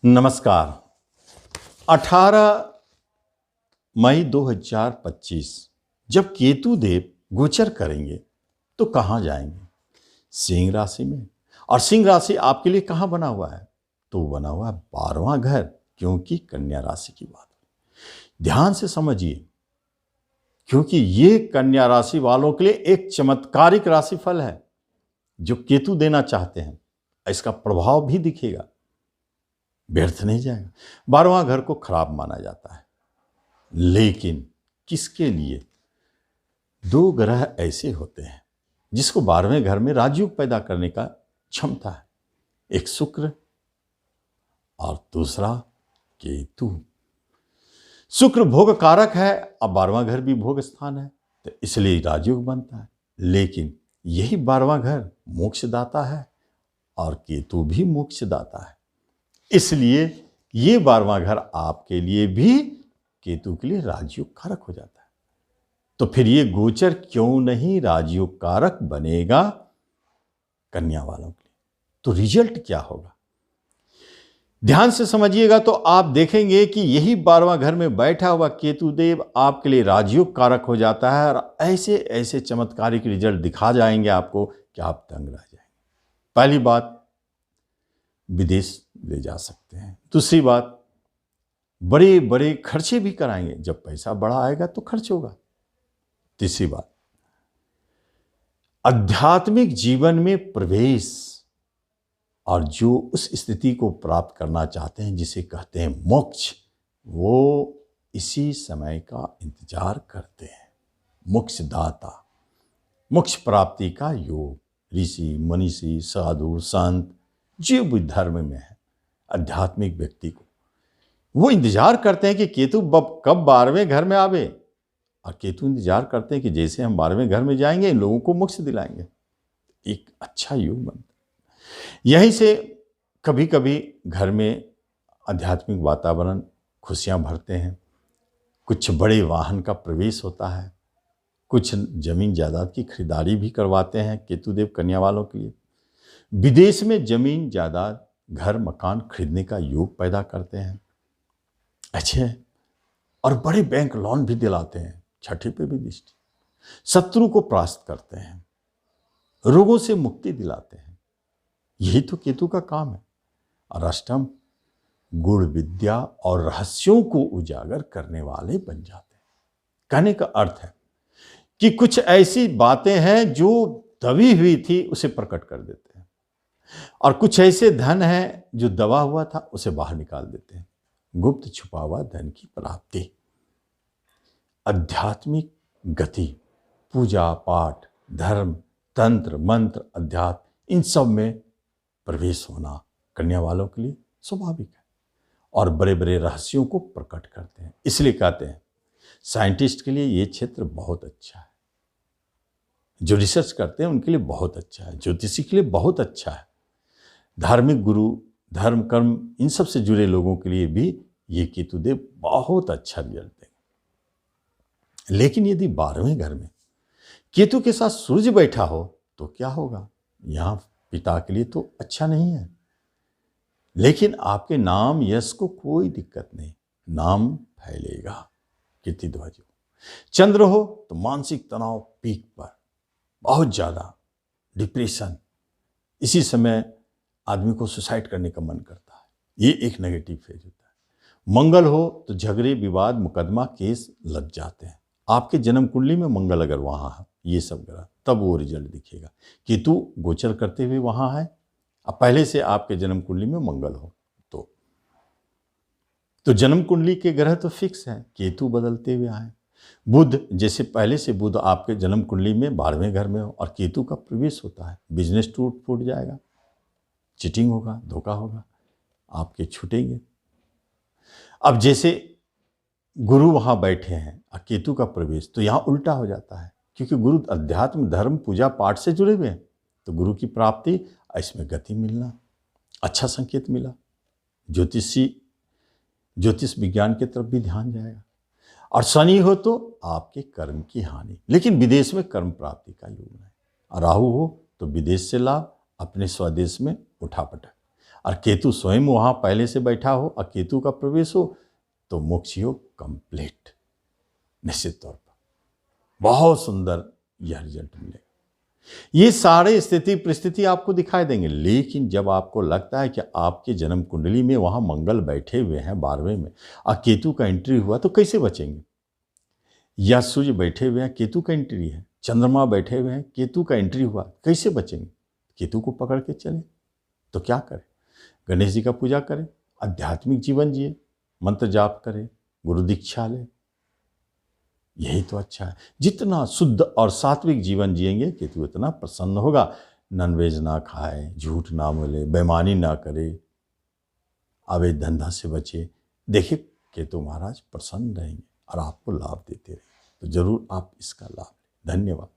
नमस्कार। 18 मई 2025 जब केतु देव गोचर करेंगे तो कहाँ जाएंगे? सिंह राशि में। और सिंह राशि आपके लिए कहाँ बना हुआ है? तो बना हुआ है 12वां घर, क्योंकि कन्या राशि की बात है। ध्यान से समझिए, क्योंकि ये कन्या राशि वालों के लिए एक चमत्कारिक राशिफल है जो केतु देना चाहते हैं। इसका प्रभाव भी दिखेगा, व्यर्थ नहीं जाएगा। 12वां घर को खराब माना जाता है, लेकिन किसके लिए? दो ग्रह ऐसे होते हैं जिसको 12वें घर में राजयोग पैदा करने का क्षमता है, एक शुक्र और दूसरा केतु। शुक्र भोग कारक है, अब 12वां घर भी भोग स्थान है, तो इसलिए राजयोग बनता है। लेकिन यही 12वां घर मोक्षदाता है और केतु भी मोक्षदाता है, इसलिए ये 12वां घर आपके लिए भी केतु के लिए राजयोग कारक हो जाता है। तो फिर ये गोचर क्यों नहीं राजयोग कारक बनेगा कन्या वालों के लिए? तो रिजल्ट क्या होगा, ध्यान से समझिएगा तो आप देखेंगे कि यही 12वां घर में बैठा हुआ केतु देव आपके लिए राजयोग कारक हो जाता है और ऐसे ऐसे चमत्कारिक रिजल्ट दिखा जाएंगे आपको कि आप दंग रह जाएंगे। पहली बात, विदेश ले जा सकते हैं। दूसरी बात, बड़े बड़े खर्चे भी कराएंगे, जब पैसा बड़ा आएगा तो खर्च होगा। तीसरी बात, आध्यात्मिक जीवन में प्रवेश, और जो उस स्थिति को प्राप्त करना चाहते हैं जिसे कहते हैं मोक्ष, वो इसी समय का इंतजार करते हैं। मोक्षदाता, मोक्ष प्राप्ति का योग, ऋषि मनीषी साधु संत जो भी धर्म में है, आध्यात्मिक व्यक्ति को वो इंतजार करते हैं कि केतु कब 12वें घर में आवे, और केतु इंतजार करते हैं कि जैसे हम 12वें घर में जाएंगे इन लोगों को मोक्ष दिलाएंगे। एक अच्छा योग बनता है। यहीं से कभी कभी घर में आध्यात्मिक वातावरण खुशियां भरते हैं, कुछ बड़े वाहन का प्रवेश होता है, कुछ जमीन जायदाद की खरीदारी भी करवाते हैं केतुदेव कन्या वालों के लिए। विदेश में जमीन जायदाद घर मकान खरीदने का योग पैदा करते हैं अच्छे, और बड़े बैंक लोन भी दिलाते हैं, छठे पे भी दृष्टि। शत्रु को परास्त करते हैं, रोगों से मुक्ति दिलाते हैं, यही तो केतु का काम है। और अष्टम, गुण विद्या और रहस्यों को उजागर करने वाले बन जाते हैं। कहने का अर्थ है कि कुछ ऐसी बातें हैं जो दबी हुई थी उसे प्रकट कर देते हैं, और कुछ ऐसे धन हैं जो दबा हुआ था उसे बाहर निकाल देते हैं। गुप्त छुपा हुआ धन की प्राप्ति, आध्यात्मिक गति, पूजा पाठ, धर्म, तंत्र मंत्र, अध्यात्म, इन सब में प्रवेश होना कन्या वालों के लिए स्वाभाविक है, और बड़े बड़े रहस्यों को प्रकट करते हैं। इसलिए कहते हैं साइंटिस्ट के लिए ये क्षेत्र बहुत अच्छा है, जो रिसर्च करते हैं उनके लिए बहुत अच्छा है, ज्योतिषी के लिए बहुत अच्छा है, धार्मिक गुरु, धर्म कर्म, इन सब से जुड़े लोगों के लिए भी ये केतुदेव बहुत अच्छा रिजल्ट देंगे। लेकिन यदि 12वें घर में केतु के साथ सूर्य बैठा हो तो क्या होगा? यहाँ पिता के लिए तो अच्छा नहीं है, लेकिन आपके नाम यश को कोई दिक्कत नहीं, नाम फैलेगा, कीर्तिध्वज हो। चंद्र हो तो मानसिक तनाव पीक पर, बहुत ज़्यादा डिप्रेशन, इसी समय आदमी को सुसाइड करने का मन करता है, ये एक नेगेटिव फेज होता है। मंगल हो तो झगड़े विवाद मुकदमा केस लग जाते हैं। आपके जन्म कुंडली में मंगल अगर वहाँ है, ये सब ग्रह, तब वो रिजल्ट दिखेगा। केतु गोचर करते हुए वहाँ है, अब पहले से आपके जन्म कुंडली में मंगल हो तो जन्म कुंडली के ग्रह तो फिक्स है, केतु बदलते हुए आए। बुध, जैसे पहले से बुध आपके जन्म कुंडली में 12वें घर में हो और केतु का प्रवेश होता है, बिजनेस टूट फूट जाएगा, चीटिंग होगा, धोखा होगा, आपके छूटेंगे। अब जैसे गुरु वहाँ बैठे हैं और केतु का प्रवेश, तो यहाँ उल्टा हो जाता है, क्योंकि गुरु अध्यात्म धर्म पूजा पाठ से जुड़े हुए हैं, तो गुरु की प्राप्ति, इसमें गति मिलना, अच्छा संकेत मिला। ज्योतिष विज्ञान की तरफ भी ध्यान जाएगा। और शनि हो तो आपके कर्म की हानि, लेकिन विदेश में कर्म प्राप्ति का योग है। और राहु हो तो विदेश से लाभ, अपने स्वदेश में उठापटक। और केतु स्वयं वहाँ पहले से बैठा हो और केतु का प्रवेश हो तो मोक्ष योग कंप्लीट, निश्चित तौर पर बहुत सुंदर यह रिजल्ट मिलेगा। ये सारे स्थिति परिस्थिति आपको दिखाई देंगे, लेकिन जब आपको लगता है कि आपके जन्म कुंडली में वहाँ मंगल बैठे हुए हैं 12वें में और केतु का एंट्री हुआ तो कैसे बचेंगे? या सूर्य बैठे हुए हैं, केतु का एंट्री है, चंद्रमा बैठे हुए हैं, केतु का एंट्री हुआ, कैसे बचेंगे? केतु को पकड़ के चले तो क्या करें? गणेश जी का पूजा करें, आध्यात्मिक जीवन जिए, मंत्र जाप करें, गुरु दीक्षा लें, यही तो अच्छा है। जितना शुद्ध और सात्विक जीवन जिएंगे केतु इतना प्रसन्न होगा। नॉनवेज ना खाए, झूठ ना बोले, बेईमानी ना करे, अवैध धंधा से बचे। देखिए केतु महाराज प्रसन्न रहेंगे और आपको लाभ देते रहेंगे, तो जरूर आप इसका लाभ लें। धन्यवाद।